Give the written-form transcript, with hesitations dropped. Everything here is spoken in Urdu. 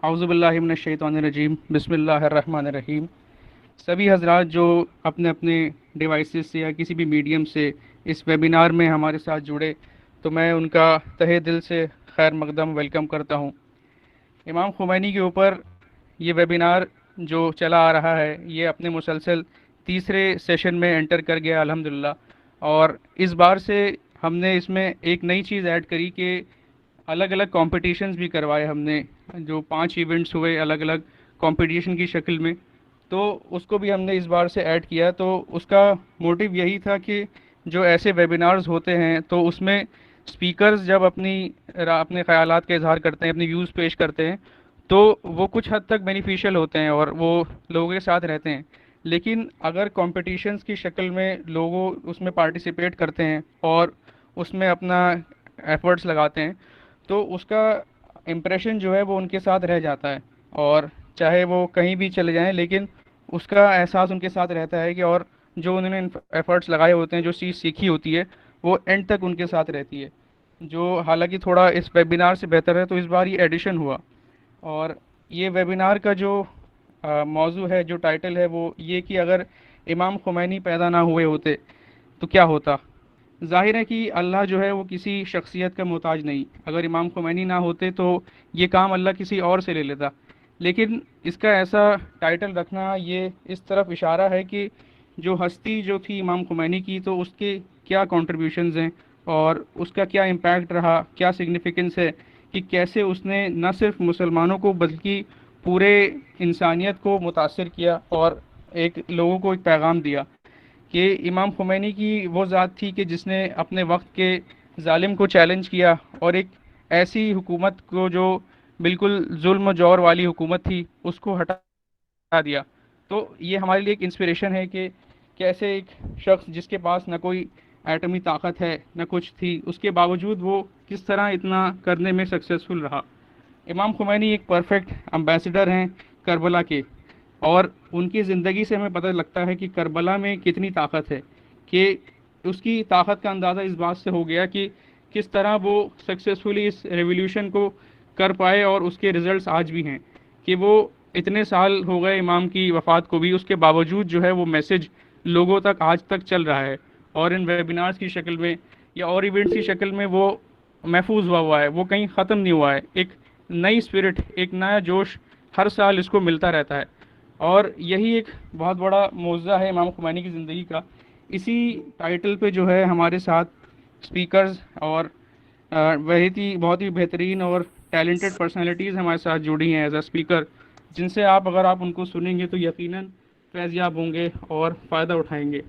اعوذ باللہ من الشیطان الرجیم، بسم اللہ الرحمن الرحیم۔ سبھی حضرات جو اپنے اپنے ڈیوائسز سے یا کسی بھی میڈیم سے اس ویبینار میں ہمارے ساتھ جڑے، تو میں ان کا تہہ دل سے خیر مقدم ویلکم کرتا ہوں۔ امام خمینی کے اوپر یہ ویبینار جو چلا آ رہا ہے، یہ اپنے مسلسل تیسرے سیشن میں انٹر کر گیا الحمدللہ، اور اس بار سے ہم نے اس میں ایک نئی چیز ایڈ کری کہ الگ الگ کمپٹیشنز بھی کروائے ہم نے، جو 5 ایونٹس ہوئے الگ الگ کمپٹیشن کی شکل میں، تو اس کو بھی ہم نے اس بار سے ایڈ کیا۔ تو اس کا موٹیو یہی تھا کہ جو ایسے ویبینارز ہوتے ہیں تو اس میں سپیکرز جب اپنے خیالات کا اظہار کرتے ہیں، اپنی ویوز پیش کرتے ہیں، تو وہ کچھ حد تک بینیفیشل ہوتے ہیں اور وہ لوگوں کے ساتھ رہتے ہیں۔ لیکن اگر کمپٹیشنز کی شکل میں لوگوں اس میں پارٹیسپیٹ کرتے ہیں اور اس میں اپنا ایفرٹس لگاتے ہیں، تو اس کا امپریشن جو ہے وہ ان کے ساتھ رہ جاتا ہے، اور چاہے وہ کہیں بھی چلے جائیں لیکن اس کا احساس ان کے ساتھ رہتا ہے کہ اور جو انہوں نے ایفرٹس لگائے ہوتے ہیں، جو چیز سیکھی ہوتی ہے، وہ اینڈ تک ان کے ساتھ رہتی ہے، جو حالانکہ تھوڑا اس ویبینار سے بہتر ہے۔ تو اس بار یہ ایڈیشن ہوا، اور یہ ویبینار کا جو موضوع ہے، جو ٹائٹل ہے، وہ یہ کہ اگر امام خمینی پیدا نہ ہوئے ہوتے تو کیا ہوتا۔ ظاہر ہے کہ اللہ جو ہے وہ کسی شخصیت کا محتاج نہیں، اگر امام خمینی نہ ہوتے تو یہ کام اللہ کسی اور سے لے لیتا، لیکن اس کا ایسا ٹائٹل رکھنا یہ اس طرف اشارہ ہے کہ جو ہستی جو تھی امام خمینی کی، تو اس کے کیا کنٹریبیوشنز ہیں اور اس کا کیا امپیکٹ رہا، کیا سگنیفیکنس ہے، کہ کیسے اس نے نہ صرف مسلمانوں کو بلکہ پورے انسانیت کو متاثر کیا اور ایک لوگوں کو ایک پیغام دیا کہ امام خمینی کی وہ ذات تھی کہ جس نے اپنے وقت کے ظالم کو چیلنج کیا، اور ایک ایسی حکومت کو جو بالکل ظلم و جور والی حکومت تھی، اس کو ہٹا دیا۔ تو یہ ہمارے لیے ایک انسپریشن ہے کہ کیسے ایک شخص جس کے پاس نہ کوئی ایٹمی طاقت ہے نہ کچھ تھی، اس کے باوجود وہ کس طرح اتنا کرنے میں سکسیسفل رہا۔ امام خمینی ایک پرفیکٹ امبیسڈر ہیں کربلا کے، اور ان کی زندگی سے ہمیں پتہ لگتا ہے کہ کربلا میں کتنی طاقت ہے، کہ اس کی طاقت کا اندازہ اس بات سے ہو گیا کہ کس طرح وہ سکسیسفلی اس ریولیوشن کو کر پائے، اور اس کے ریزلٹس آج بھی ہیں کہ وہ اتنے سال ہو گئے امام کی وفات کو بھی، اس کے باوجود جو ہے وہ میسج لوگوں تک آج تک چل رہا ہے، اور ان ویبینارز کی شکل میں یا اور ایونٹس کی شکل میں وہ محفوظ ہوا ہے، وہ کہیں ختم نہیں ہوا ہے۔ ایک نئی اسپرٹ، ایک نیا جوش ہر سال اس کو ملتا رہتا ہے، اور یہی ایک بہت بڑا معجزہ ہے امام خمینی کی زندگی کا۔ اسی ٹائٹل پہ جو ہے ہمارے ساتھ سپیکرز اور بہت ہی بہترین اور ٹیلنٹڈ پرسنالٹیز ہمارے ساتھ جڑی ہیں ایز اے اسپیکر، جن سے اگر آپ ان کو سنیں گے تو یقیناً فیض یاب ہوں گے اور فائدہ اٹھائیں گے۔